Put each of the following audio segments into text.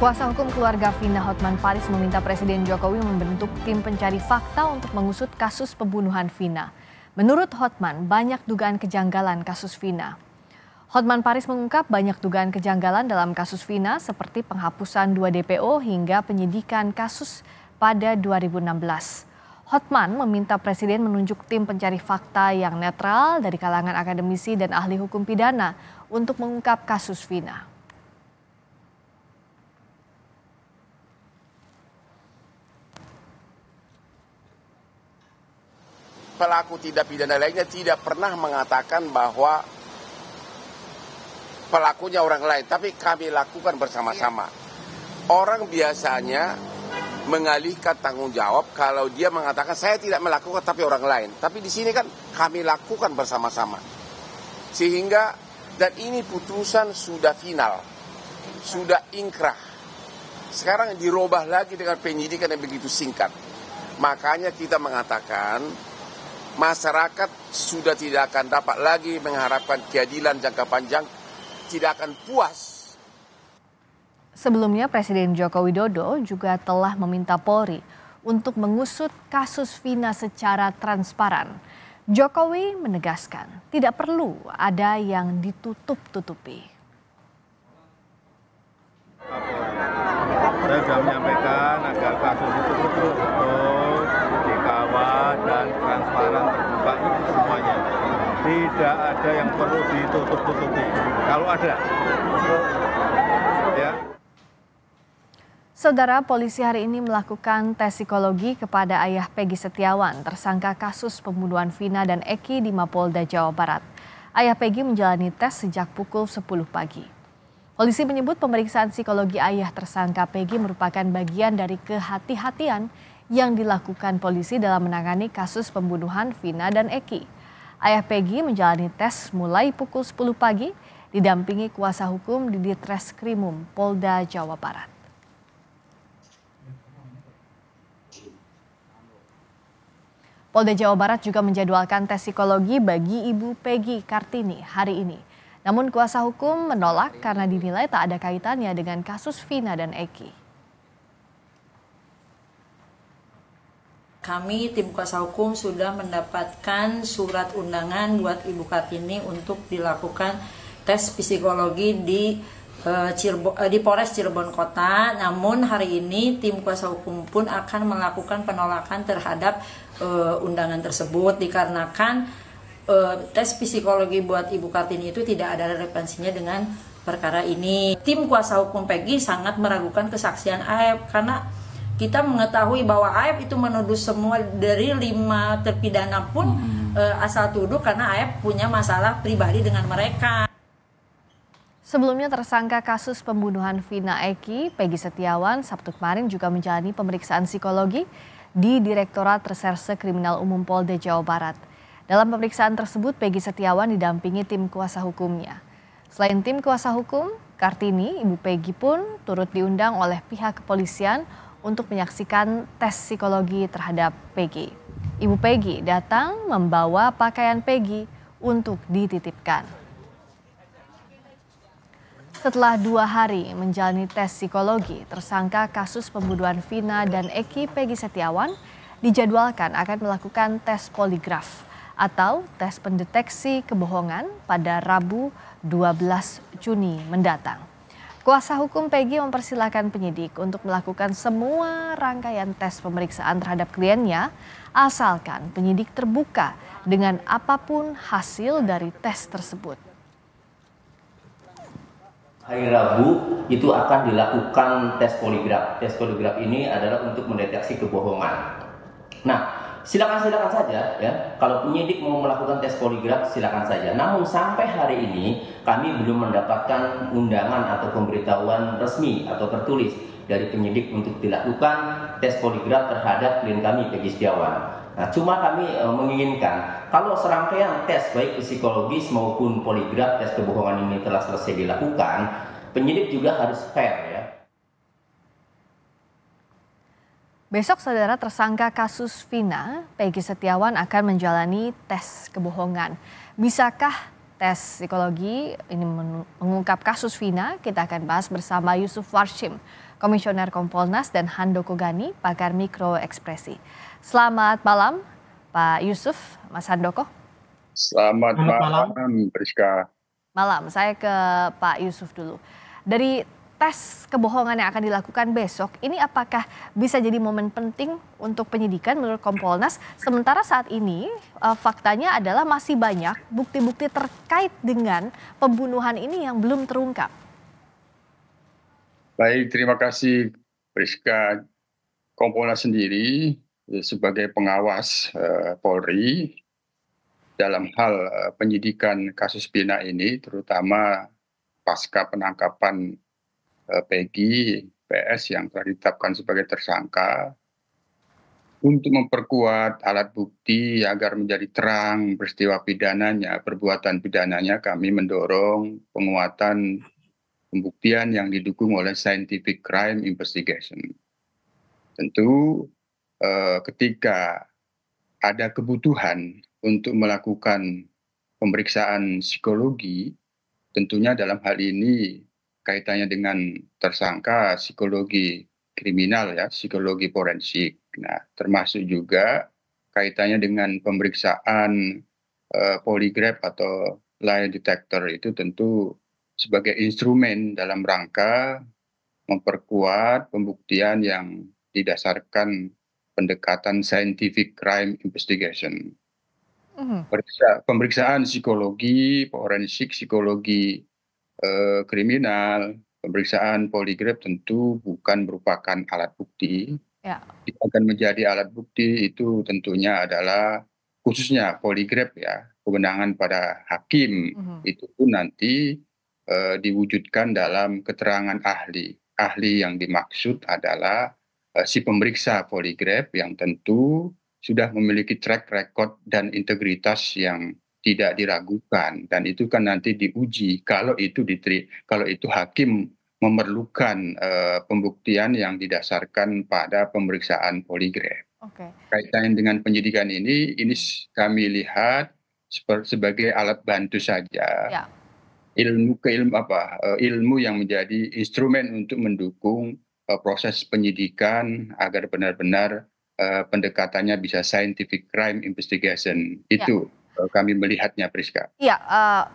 Kuasa hukum keluarga Vina Hotman Paris meminta Presiden Jokowi membentuk tim pencari fakta untuk mengusut kasus pembunuhan Vina. Menurut Hotman, banyak dugaan kejanggalan kasus Vina. Hotman Paris mengungkap banyak dugaan kejanggalan dalam kasus Vina seperti penghapusan 2 DPO hingga penyidikan kasus pada 2016. Hotman meminta Presiden menunjuk tim pencari fakta yang netral dari kalangan akademisi dan ahli hukum pidana untuk mengungkap kasus Vina. Pelaku tindak pidana lainnya tidak pernah mengatakan bahwa pelakunya orang lain, tapi kami lakukan bersama-sama. Orang biasanya mengalihkan tanggung jawab kalau dia mengatakan saya tidak melakukan tapi orang lain. Tapi di sini kan kami lakukan bersama-sama. Sehingga dan ini putusan sudah final, sudah inkrah. Sekarang dirubah lagi dengan penyidikan yang begitu singkat. Makanya kita mengatakan masyarakat sudah tidak akan dapat lagi mengharapkan keadilan jangka panjang, tidak akan puas. Sebelumnya Presiden Joko Widodo juga telah meminta Polri untuk mengusut kasus Vina secara transparan. Jokowi menegaskan tidak perlu ada yang ditutup-tutupi. Saya sudah menyampaikan agar kasus itu betul-betul dikawal dan transparan, terbuka semuanya. Tidak ada yang perlu ditutup-tutupi. Kalau ada, ya. Saudara, polisi hari ini melakukan tes psikologi kepada ayah Peggy Setiawan, tersangka kasus pembunuhan Vina dan Eki di Mapolda Jawa Barat. Ayah Peggy menjalani tes sejak pukul 10 pagi. Polisi menyebut pemeriksaan psikologi ayah tersangka Peggy merupakan bagian dari kehati-hatian yang dilakukan polisi dalam menangani kasus pembunuhan Vina dan Eki. Ayah Peggy menjalani tes mulai pukul 10 pagi, didampingi kuasa hukum di Ditreskrimum Polda Jawa Barat. Polda Jawa Barat juga menjadwalkan tes psikologi bagi Ibu Peggy Kartini hari ini. Namun kuasa hukum menolak karena dinilai tak ada kaitannya dengan kasus Vina dan Eki. Kami tim kuasa hukum sudah mendapatkan surat undangan buat Ibu Kartini untuk dilakukan tes psikologi di Polres Cirebon Kota. Namun hari ini tim kuasa hukum pun akan melakukan penolakan terhadap undangan tersebut dikarenakan tes psikologi buat Ibu Kartini itu tidak ada relevansinya dengan perkara ini. Tim kuasa hukum Peggy sangat meragukan kesaksian AF karena kita mengetahui bahwa AF itu menuduh semua dari 5 terpidana pun asal tuduh karena AF punya masalah pribadi dengan mereka. Sebelumnya tersangka kasus pembunuhan Vina Eki, Peggy Setiawan, Sabtu kemarin juga menjalani pemeriksaan psikologi di Direktorat Reserse Kriminal Umum Polda Jawa Barat. Dalam pemeriksaan tersebut, Peggy Setiawan didampingi tim kuasa hukumnya. Selain tim kuasa hukum, Kartini, Ibu Peggy pun turut diundang oleh pihak kepolisian untuk menyaksikan tes psikologi terhadap Peggy. Ibu Peggy datang membawa pakaian Peggy untuk dititipkan. Setelah 2 hari menjalani tes psikologi, tersangka kasus pembunuhan Vina dan Eki Peggy Setiawan dijadwalkan akan melakukan tes poligraf atau tes pendeteksi kebohongan pada Rabu 12 Juni mendatang. Kuasa hukum Peggy mempersilahkan penyidik untuk melakukan semua rangkaian tes pemeriksaan terhadap kliennya asalkan penyidik terbuka dengan apapun hasil dari tes tersebut. Hari Rabu itu akan dilakukan tes poligraf. Tes poligraf ini adalah untuk mendeteksi kebohongan. Nah, silakan saja ya. Kalau penyidik mau melakukan tes poligraf silakan saja. Namun sampai hari ini kami belum mendapatkan undangan atau pemberitahuan resmi atau tertulis dari penyidik untuk dilakukan tes poligraf terhadap klien kami Peggy Setiawan. Nah, cuma kami menginginkan kalau serangkaian tes baik psikologis maupun poligraf tes kebohongan ini telah selesai dilakukan, penyidik juga harus fair ya. Besok saudara tersangka kasus Vina, Peggy Setiawan akan menjalani tes kebohongan. Bisakah tes psikologi ini mengungkap kasus Vina, kita akan bahas bersama Yusuf Warshim, Komisioner Kompolnas, dan Handoko Gani, pakar mikro ekspresi. Selamat malam, Pak Yusuf, Mas Handoko. Selamat malam, Priska. Malam, saya ke Pak Yusuf dulu. Dari tes kebohongan yang akan dilakukan besok, ini apakah bisa jadi momen penting untuk penyidikan menurut Kompolnas? Sementara saat ini faktanya adalah masih banyak bukti-bukti terkait dengan pembunuhan ini yang belum terungkap. Baik, terima kasih Priska. Kompolnas sendiri sebagai pengawas Polri dalam hal penyidikan kasus Vina ini, terutama pasca penangkapan Peggy PS yang telah ditetapkan sebagai tersangka, untuk memperkuat alat bukti agar menjadi terang peristiwa pidananya, perbuatan pidananya, kami mendorong penguatan pembuktian yang didukung oleh scientific crime investigation. Tentu ketika ada kebutuhan untuk melakukan pemeriksaan psikologi, tentunya dalam hal ini kaitannya dengan tersangka psikologi kriminal ya, psikologi forensik. Nah, termasuk juga kaitannya dengan pemeriksaan poligraf atau lie detector, itu tentu sebagai instrumen dalam rangka memperkuat pembuktian yang didasarkan pendekatan scientific crime investigation. Pemeriksaan psikologi forensik, psikologi kriminal, pemeriksaan poligraf tentu bukan merupakan alat bukti. Ya. Yang akan menjadi alat bukti itu tentunya adalah khususnya poligraf ya, kewenangan pada hakim. Itu pun nanti diwujudkan dalam keterangan ahli. Ahli yang dimaksud adalah si pemeriksa poligraf yang tentu sudah memiliki track record dan integritas yang tidak diragukan, dan itu kan nanti diuji kalau itu hakim memerlukan pembuktian yang didasarkan pada pemeriksaan poligraf. Kaitannya dengan penyidikan ini kami lihat sebagai alat bantu saja. Ya. Ilmu yang menjadi instrumen untuk mendukung proses penyidikan agar benar-benar pendekatannya bisa scientific crime investigation. Itu kami melihatnya, Priska. Iya,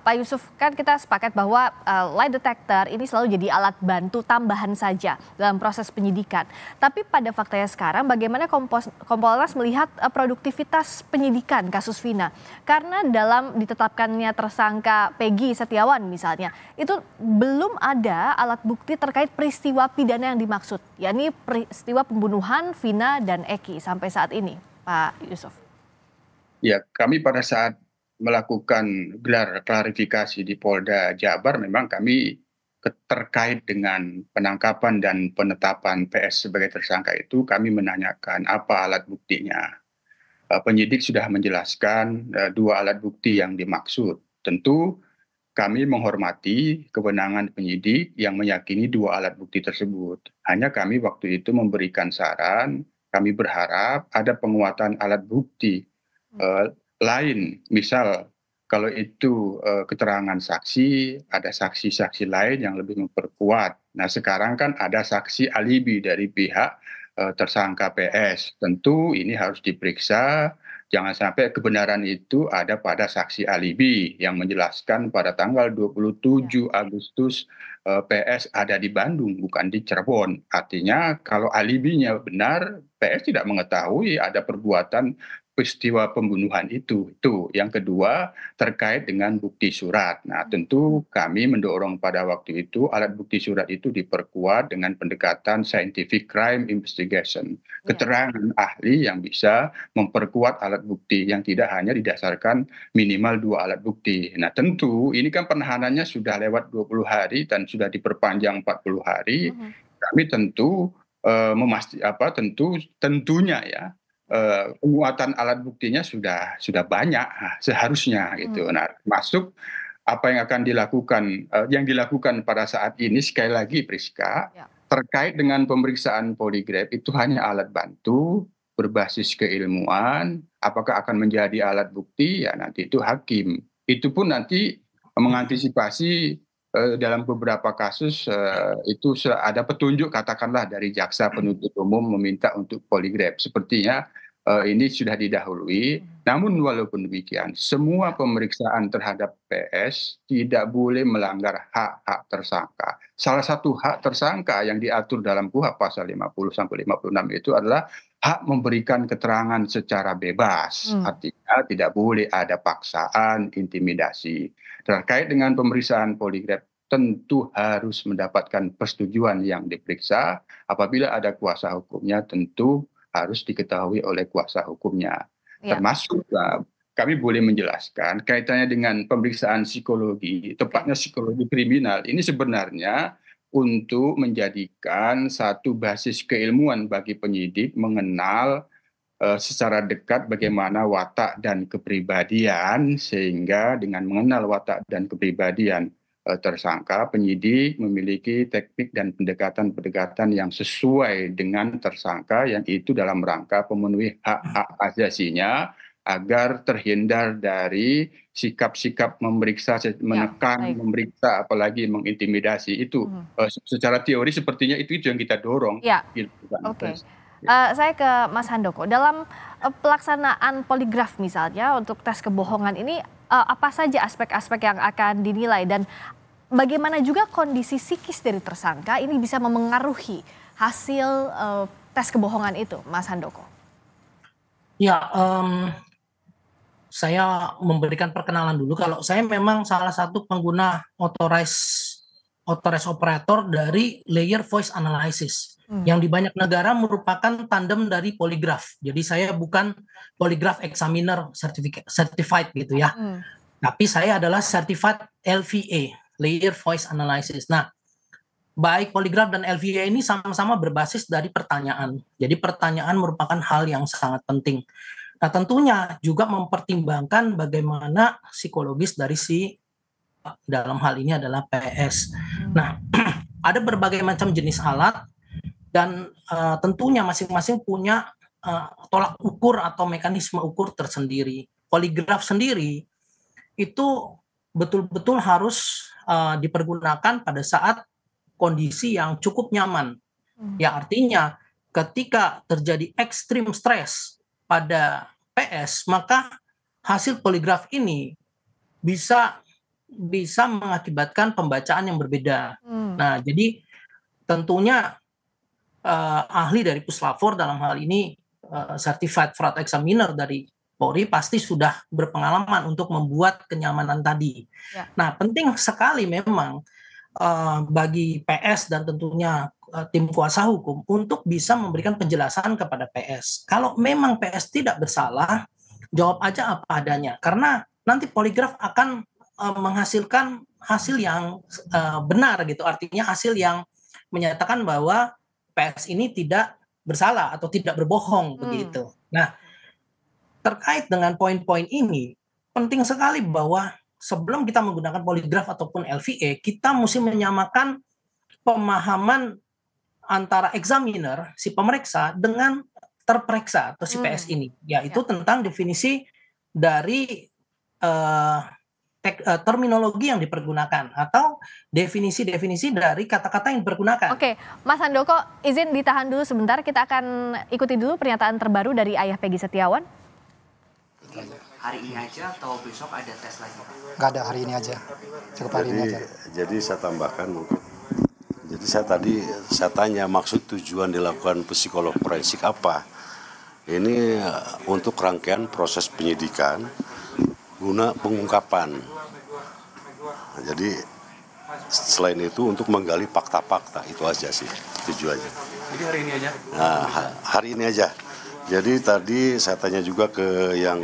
Pak Yusuf, kan kita sepakat bahwa lie detector ini selalu jadi alat bantu tambahan saja dalam proses penyidikan. Tapi pada faktanya sekarang, bagaimana Kompolnas melihat produktivitas penyidikan kasus Vina? Karena dalam ditetapkannya tersangka Peggy Setiawan misalnya, itu belum ada alat bukti terkait peristiwa pidana yang dimaksud, yakni peristiwa pembunuhan Vina dan Eki sampai saat ini, Pak Yusuf. Ya, kami pada saat melakukan gelar klarifikasi di Polda Jabar, memang kami terkait dengan penangkapan dan penetapan PS sebagai tersangka itu, kami menanyakan apa alat buktinya. Penyidik sudah menjelaskan 2 alat bukti yang dimaksud. Tentu kami menghormati kewenangan penyidik yang meyakini 2 alat bukti tersebut. Hanya kami waktu itu memberikan saran, kami berharap ada penguatan alat bukti lain, misal kalau itu keterangan saksi, ada saksi-saksi lain yang lebih memperkuat. Nah, sekarang kan ada saksi alibi dari pihak tersangka PS. Tentu ini harus diperiksa, jangan sampai kebenaran itu ada pada saksi alibi yang menjelaskan pada tanggal 27 Agustus PS ada di Bandung, bukan di Cirebon. Artinya kalau alibinya benar, PS tidak mengetahui ada perbuatan peristiwa pembunuhan itu. Yang kedua terkait dengan bukti surat. Nah, tentu kami mendorong pada waktu itu alat bukti surat itu diperkuat dengan pendekatan scientific crime investigation. Keterangan ahli yang bisa memperkuat alat bukti yang tidak hanya didasarkan minimal 2 alat bukti. Nah, tentu ini kan penahanannya sudah lewat 20 hari dan sudah diperpanjang 40 hari. Kami tentu tentunya ya, penguatan alat buktinya sudah banyak seharusnya gitu. Nah, masuk apa yang akan dilakukan pada saat ini, sekali lagi Priska, terkait dengan pemeriksaan poligraf itu hanya alat bantu berbasis keilmuan. Apakah akan menjadi alat bukti ya nanti itu hakim. Itu pun nanti mengantisipasi dalam beberapa kasus itu ada petunjuk katakanlah dari jaksa penuntut umum meminta untuk poligraf. Sepertinya ini sudah didahului. Namun walaupun demikian, semua pemeriksaan terhadap PS tidak boleh melanggar hak-hak tersangka. Salah satu hak tersangka yang diatur dalam KUHP pasal 50 sampai 56 itu adalah hak memberikan keterangan secara bebas. Artinya tidak boleh ada paksaan, intimidasi. Terkait dengan pemeriksaan poligraf tentu harus mendapatkan persetujuan yang diperiksa. Apabila ada kuasa hukumnya tentu harus diketahui oleh kuasa hukumnya. Termasuk kami boleh menjelaskan kaitannya dengan pemeriksaan psikologi, tepatnya psikologi kriminal. Ini sebenarnya untuk menjadikan satu basis keilmuan bagi penyidik mengenal secara dekat bagaimana watak dan kepribadian, sehingga dengan mengenal watak dan kepribadian tersangka, penyidik memiliki teknik dan pendekatan-pendekatan yang sesuai dengan tersangka, yang itu dalam rangka pemenuhi hak-hak asasinya agar terhindar dari sikap-sikap memeriksa, menekan, memeriksa, apalagi mengintimidasi. Itu secara teori sepertinya itu yang kita dorong. Oke. Saya ke Mas Handoko. Dalam pelaksanaan poligraf misalnya untuk tes kebohongan ini, apa saja aspek-aspek yang akan dinilai dan bagaimana juga kondisi psikis dari tersangka ini bisa memengaruhi hasil tes kebohongan itu, Mas Handoko? Ya, saya memberikan perkenalan dulu. Kalau saya memang salah satu pengguna authorized operator dari layer voice analysis. Yang di banyak negara merupakan tandem dari poligraf. Jadi saya bukan poligraph examiner certified gitu ya. Tapi saya adalah certified LVA, layer voice analysis. Nah, baik poligraf dan LVA ini sama-sama berbasis dari pertanyaan. Jadi pertanyaan merupakan hal yang sangat penting. Nah, tentunya juga mempertimbangkan bagaimana psikologis dari dalam hal ini adalah PS. Nah, ada berbagai macam jenis alat dan tentunya masing-masing punya tolak ukur atau mekanisme ukur tersendiri. Poligraf sendiri itu betul-betul harus dipergunakan pada saat kondisi yang cukup nyaman. Ya, artinya ketika terjadi ekstrim stres pada PS, maka hasil poligraf ini bisa mengakibatkan pembacaan yang berbeda. Nah, jadi tentunya ahli dari Puslapor dalam hal ini certified fraud examiner dari Polri pasti sudah berpengalaman untuk membuat kenyamanan tadi. Nah, penting sekali memang bagi PS dan tentunya tim kuasa hukum untuk bisa memberikan penjelasan kepada PS. Kalau memang PS tidak bersalah, jawab aja apa adanya. Karena nanti poligraf akan menghasilkan hasil yang benar gitu. Artinya hasil yang menyatakan bahwa PS ini tidak bersalah atau tidak berbohong begitu. Nah, terkait dengan poin-poin ini, penting sekali bahwa sebelum kita menggunakan poligraf ataupun LVA, kita mesti menyamakan pemahaman antara examiner, si pemeriksa, dengan terperiksa atau si PS ini. Yaitu tentang definisi dari terminologi yang dipergunakan atau definisi-definisi dari kata-kata yang dipergunakan. Oke, Mas Handoko, izin ditahan dulu sebentar. Kita akan ikuti dulu pernyataan terbaru dari ayah Peggy Setiawan. Hari ini aja atau besok ada tes lagi? Nggak ada, hari ini aja. Cukup hari ini aja. Jadi saya tambahkan mungkin. Jadi saya tanya maksud tujuan dilakukan psikolog forensik apa? Ini untuk rangkaian proses penyidikan guna pengungkapan. Jadi selain itu untuk menggali fakta-fakta, itu aja sih tujuannya. Jadi hari ini aja? Nah, hari ini aja. Jadi tadi saya tanya juga ke yang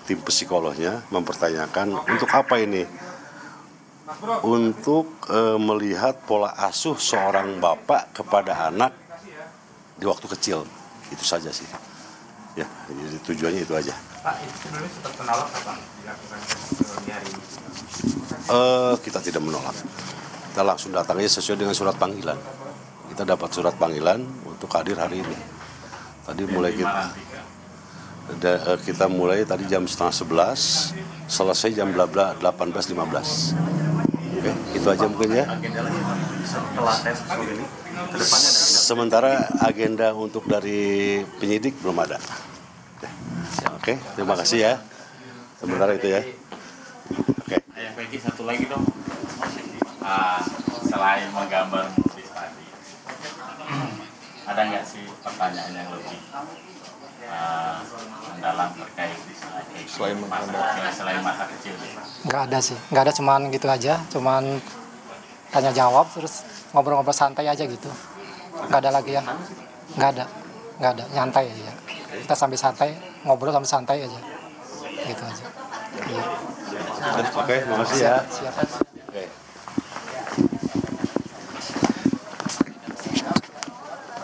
tim psikolognya, mempertanyakan untuk apa ini? Untuk melihat pola asuh seorang bapak kepada anak di waktu kecil. Itu saja sih. Ya, jadi tujuannya itu aja. Pak, itu sebelumnya sempat menolak apa dilakukan di hari ini? Kita tidak menolak. Kita langsung datangnya sesuai dengan surat panggilan. Kita dapat surat panggilan untuk hadir hari ini. Tadi mulai kita Kita mulai tadi jam 10:30, selesai jam 18.15. Oke, itu aja mungkin ya. Agenda lagi setelah tes ini, kedepannya ada agenda. Sementara agenda untuk dari penyidik belum ada. Oke, terima kasih ya. Sementara itu ya. Oke. Ayah Peggy, satu lagi dong. Selain menggambar musik tadi, ada nggak sih pertanyaan yang lebih mendalam terkait selain masa kecil? Nggak ada sih, nggak ada, cuman gitu aja, cuman tanya jawab terus ngobrol-ngobrol santai aja gitu. Nggak ada lagi ya, nggak ada, nyantai aja. Kita sambil santai, ngobrol sambil santai aja, gitu aja. Iya. Oke, makasih ya. Siap. Oke.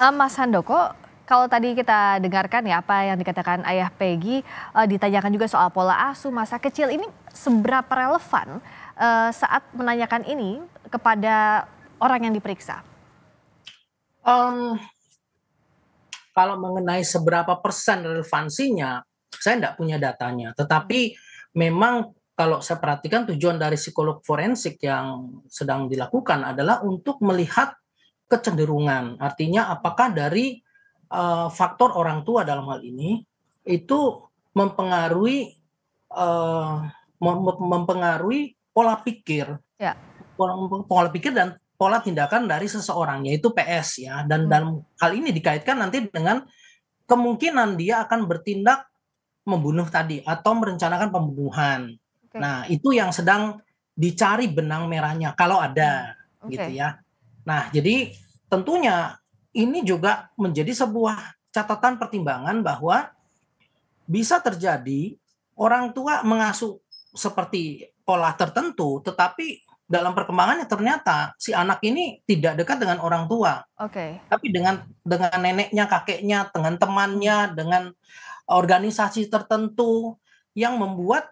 Mas Handoko, kalau tadi kita dengarkan ya apa yang dikatakan Ayah Peggy, ditanyakan juga soal pola asuh masa kecil, ini seberapa relevan saat menanyakan ini kepada orang yang diperiksa? Kalau mengenai seberapa persen relevansinya, saya tidak punya datanya. Tetapi memang kalau saya perhatikan tujuan dari psikolog forensik yang sedang dilakukan adalah untuk melihat kecenderungan. Artinya apakah dari faktor orang tua dalam hal ini itu mempengaruhi pola pikir, pola pikir dan pola tindakan dari seseorang, yaitu PS ya. Dan dalam hal ini dikaitkan nanti dengan kemungkinan dia akan bertindak membunuh tadi atau merencanakan pembunuhan. Nah, itu yang sedang dicari benang merahnya kalau ada, gitu ya. Nah, jadi tentunya ini juga menjadi sebuah catatan pertimbangan bahwa bisa terjadi orang tua mengasuh seperti pola tertentu, tetapi dalam perkembangannya ternyata si anak ini tidak dekat dengan orang tua, tapi dengan neneknya, kakeknya, dengan temannya, dengan organisasi tertentu yang membuat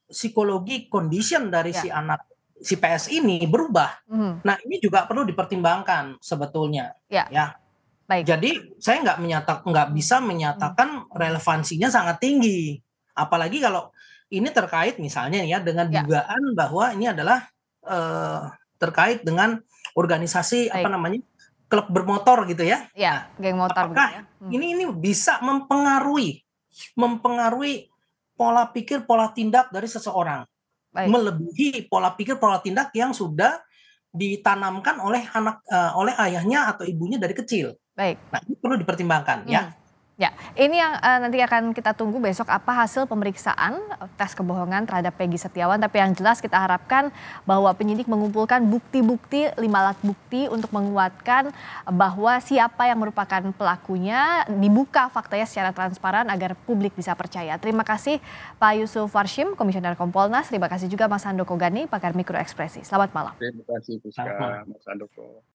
psikologi condition dari si anak, si PS ini berubah. Nah, ini juga perlu dipertimbangkan sebetulnya. Ya. Baik. Jadi saya nggak bisa menyatakan relevansinya sangat tinggi. Apalagi kalau ini terkait misalnya ya dengan dugaan bahwa ini adalah terkait dengan organisasi apa namanya, klub bermotor gitu ya. Iya, geng motor. Apakah ini bisa mempengaruhi pola pikir, pola tindak dari seseorang? Melebihi pola pikir, pola tindak yang sudah ditanamkan oleh oleh ayahnya atau ibunya dari kecil. Baik. Nah, ini perlu dipertimbangkan ya. Ya, ini yang nanti akan kita tunggu besok apa hasil pemeriksaan tes kebohongan terhadap Peggy Setiawan. Tapi yang jelas kita harapkan bahwa penyidik mengumpulkan bukti-bukti, 5 alat bukti untuk menguatkan bahwa siapa yang merupakan pelakunya, dibuka faktanya secara transparan agar publik bisa percaya. Terima kasih Pak Yusuf Warshim, Komisioner Kompolnas. Terima kasih juga Mas Handoko Gani, pakar mikroekspresi. Selamat malam. Terima kasih Puska, Mas Handoko.